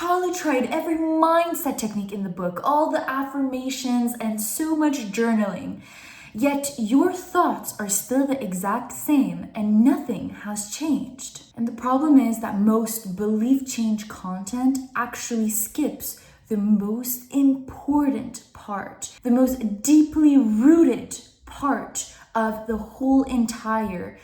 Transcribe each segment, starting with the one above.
probably tried every mindset technique in the book, all the affirmations, and so much journaling. Yet your thoughts are still the exact same and nothing has changed. And the problem is that most belief change content actually skips the most important part, the most deeply rooted part of the whole entire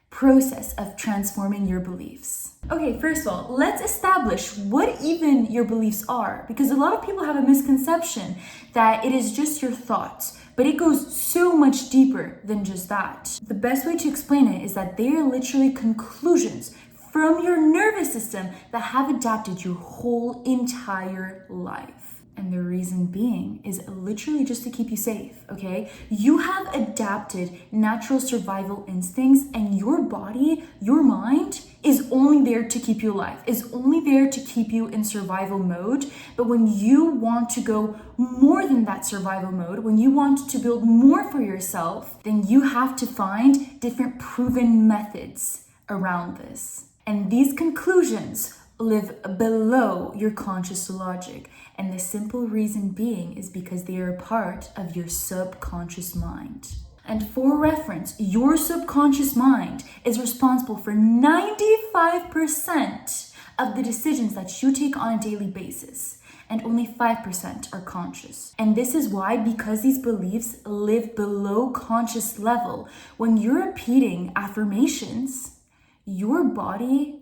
process of transforming your beliefs. Okay, first of all, let's establish what even your beliefs are, because a lot of people have a misconception that it is just your thoughts, but it goes so much deeper than just that. The best way to explain it is that they are literally conclusions from your nervous system that have adapted your whole entire life. And the reason being is literally just to keep you safe, okay? You have adapted natural survival instincts, and your body, your mind, is only there to keep you alive, is only there to keep you in survival mode. But when you want to go more than that survival mode, when you want to build more for yourself, then you have to find different proven methods around this. And these conclusions live below your conscious logic. And the simple reason being is because they are a part of your subconscious mind. And for reference, your subconscious mind is responsible for 95% of the decisions that you take on a daily basis. And only 5% are conscious. And this is why, because these beliefs live below conscious level, when you're repeating affirmations, your body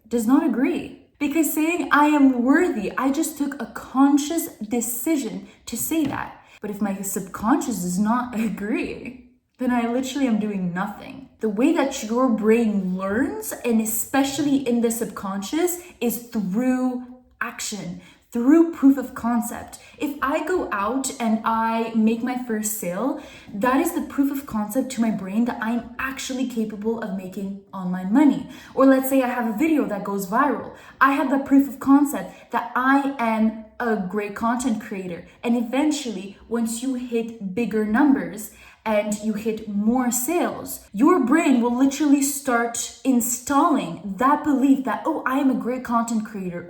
does not agree. Because saying I am worthy, I just took a conscious decision to say that. But if my subconscious does not agree, then I literally am doing nothing. The way that your brain learns, and especially in the subconscious, is through action, through proof of concept. If I go out and I make my first sale, that is the proof of concept to my brain that I'm actually capable of making online money. Or let's say I have a video that goes viral. I have the proof of concept that I am a great content creator. And eventually, once you hit bigger numbers and you hit more sales, your brain will literally start installing that belief that, oh, I am a great content creator,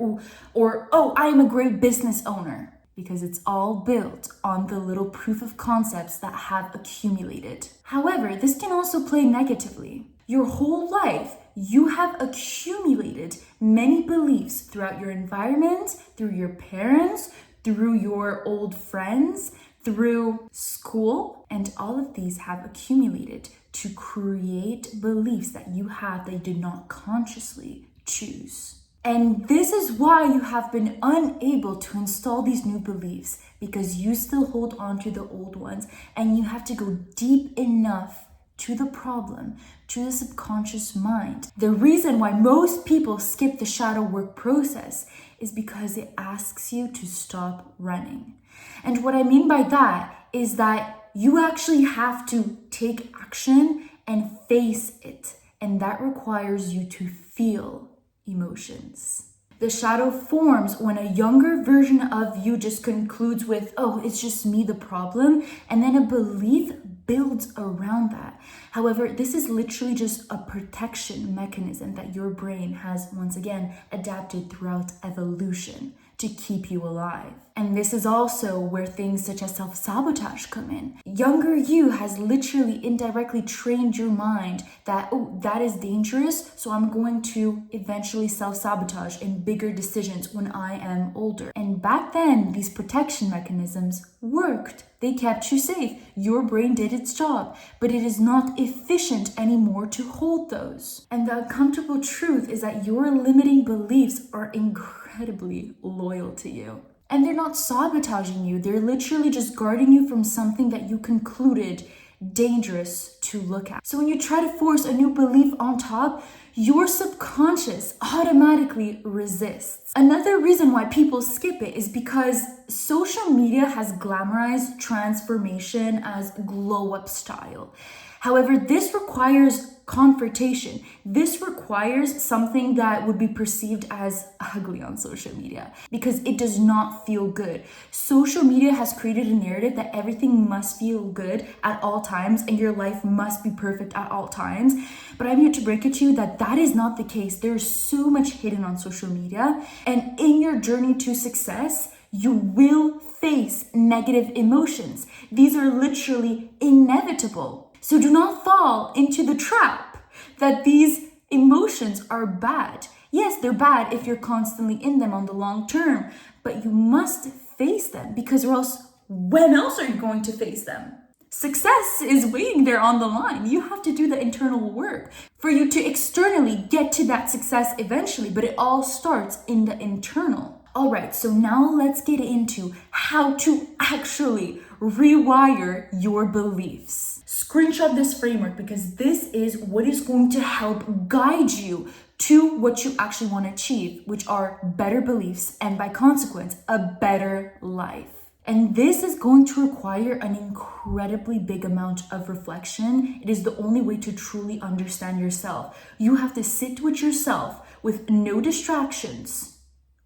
or oh, I am a great business owner. Because it's all built on the little proof of concepts that have accumulated. However, this can also play negatively. Your whole life, you have accumulated many beliefs throughout your environment, through your parents, through your old friends, through school, and all of these have accumulated to create beliefs that you have that you did not consciously choose. And this is why you have been unable to install these new beliefs, because you still hold on to the old ones, and you have to go deep enough to the problem, to the subconscious mind. The reason why most people skip the shadow work process is because it asks you to stop running. And what I mean by that is that you actually have to take action and face it. And that requires you to feel emotions. The shadow forms when a younger version of you just concludes with, oh, it's just me, the problem. And then a belief builds around that. However, this is literally just a protection mechanism that your brain has, once again, adapted throughout evolution to keep you alive. And this is also where things such as self-sabotage come in. Younger you has literally indirectly trained your mind that, oh, that is dangerous, so I'm going to eventually self-sabotage in bigger decisions when I am older. And back then, these protection mechanisms worked. They kept you safe. Your brain did its job, but it is not efficient anymore to hold those. And the uncomfortable truth is that your limiting beliefs are incredibly loyal to you. And they're not sabotaging you. They're literally just guarding you from something that you concluded dangerous to look at. So when you try to force a new belief on top, your subconscious automatically resists. Another reason why people skip it is because social media has glamorized transformation as glow up style. However, this requires confrontation. This requires something that would be perceived as ugly on social media because it does not feel good. Social media has created a narrative that everything must feel good at all times and your life must be perfect at all times. But I'm here to break it to you that that is not the case. There's so much hidden on social media, and in your journey to success, you will face negative emotions. These are literally inevitable. So do not fall into the trap that these emotions are bad. Yes, they're bad if you're constantly in them on the long term, but you must face them because or else, when else are you going to face them? Success is waiting there on the line. You have to do the internal work for you to externally get to that success eventually, but it all starts in the internal. All right, so now let's get into how to actually rewire your beliefs. Screenshot this framework because this is what is going to help guide you to what you actually want to achieve, which are better beliefs and by consequence, a better life. And this is going to require an incredibly big amount of reflection. It is the only way to truly understand yourself. You have to sit with yourself with no distractions.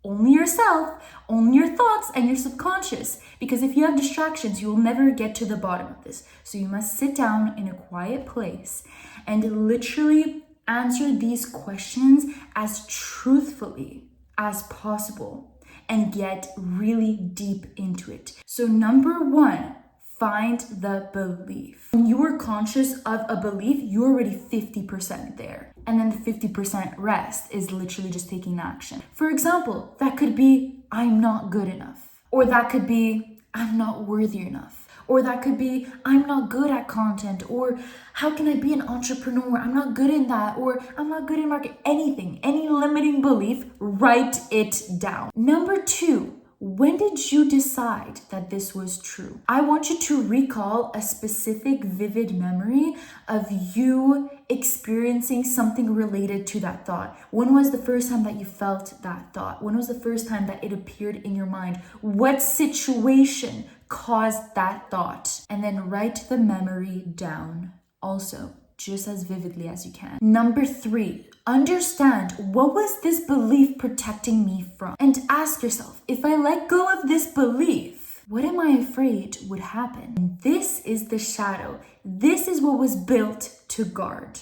Only yourself, only your thoughts and your subconscious. Because if you have distractions, you will never get to the bottom of this. So you must sit down in a quiet place and literally answer these questions as truthfully as possible and get really deep into it. So number one, find the belief. When you are conscious of a belief, you're already 50% there. And then the 50% rest is literally just taking action. For example, that could be, I'm not good enough. Or that could be, I'm not worthy enough. Or that could be, I'm not good at content. Or how can I be an entrepreneur? I'm not good in that. Or I'm not good in marketing. Anything, any limiting belief, write it down. Number two, when did you decide that this was true? I want you to recall a specific vivid memory of you experiencing something related to that thought. When was the first time that you felt that thought? When was the first time that it appeared in your mind? What situation caused that thought? And then write the memory down also, just as vividly as you can. Number three, understand what was this belief protecting me from? And ask yourself, if I let go of this belief, what am I afraid would happen? And this is the shadow. This is what was built to guard.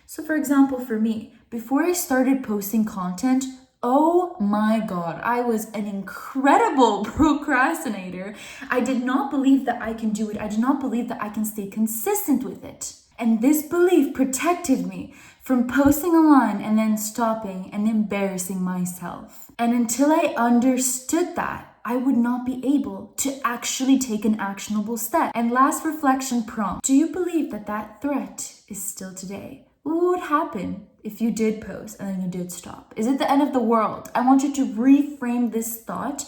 So for example, for me, before I started posting content, oh my God, I was an incredible procrastinator. I did not believe that I can do it. I did not believe that I can stay consistent with it. And this belief protected me from posting online and then stopping and embarrassing myself. And until I understood that, I would not be able to actually take an actionable step. And last reflection prompt, do you believe that that threat is still today? What would happen if you did post and then you did stop? Is it the end of the world? I want you to reframe this thought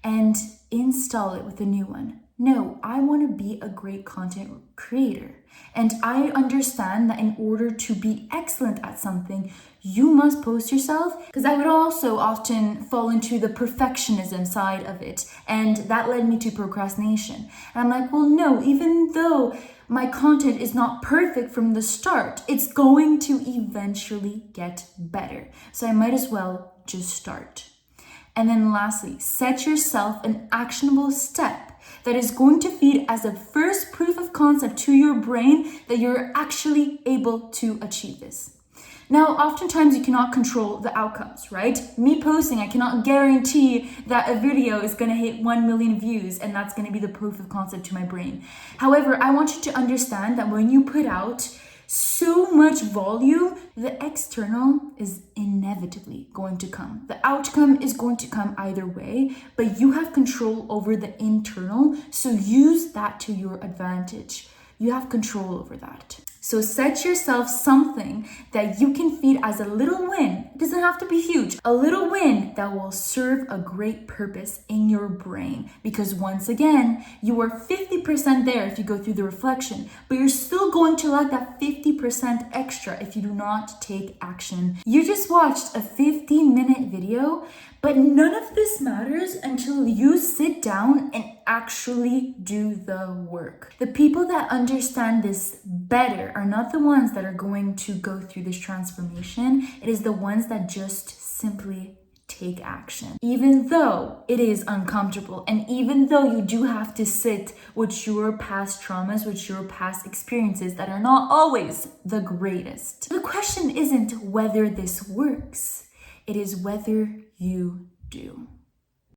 and install it with a new one. No, I want to be a great content creator. And I understand that in order to be excellent at something, you must post yourself. Because I would also often fall into the perfectionism side of it. And that led me to procrastination. And I'm like, well, no, even though my content is not perfect from the start, it's going to eventually get better. So I might as well just start. And then lastly, set yourself an actionable step that is going to feed as a first proof of concept to your brain that you're actually able to achieve this. Now, oftentimes you cannot control the outcomes, right? Me posting, I cannot guarantee that a video is going to hit 1 million views and that's going to be the proof of concept to my brain. However, I want you to understand that when you put out so much volume, the external is inevitably going to come. The outcome is going to come either way, but you have control over the internal, so use that to your advantage. You have control over that. So set yourself something that you can feed as a little win. It doesn't have to be huge. A little win that will serve a great purpose in your brain. Because once again, you are 50% there if you go through the reflection, but you're still going to lack that 50% extra if you do not take action. You just watched a 15-minute video, but none of this matters until you sit down and actually do the work. The people that understand this better are not the ones that are going to go through this transformation. It is the ones that just simply take action. Even though it is uncomfortable, and even though you do have to sit with your past traumas, with your past experiences that are not always the greatest. The question isn't whether this works, it is whether you do.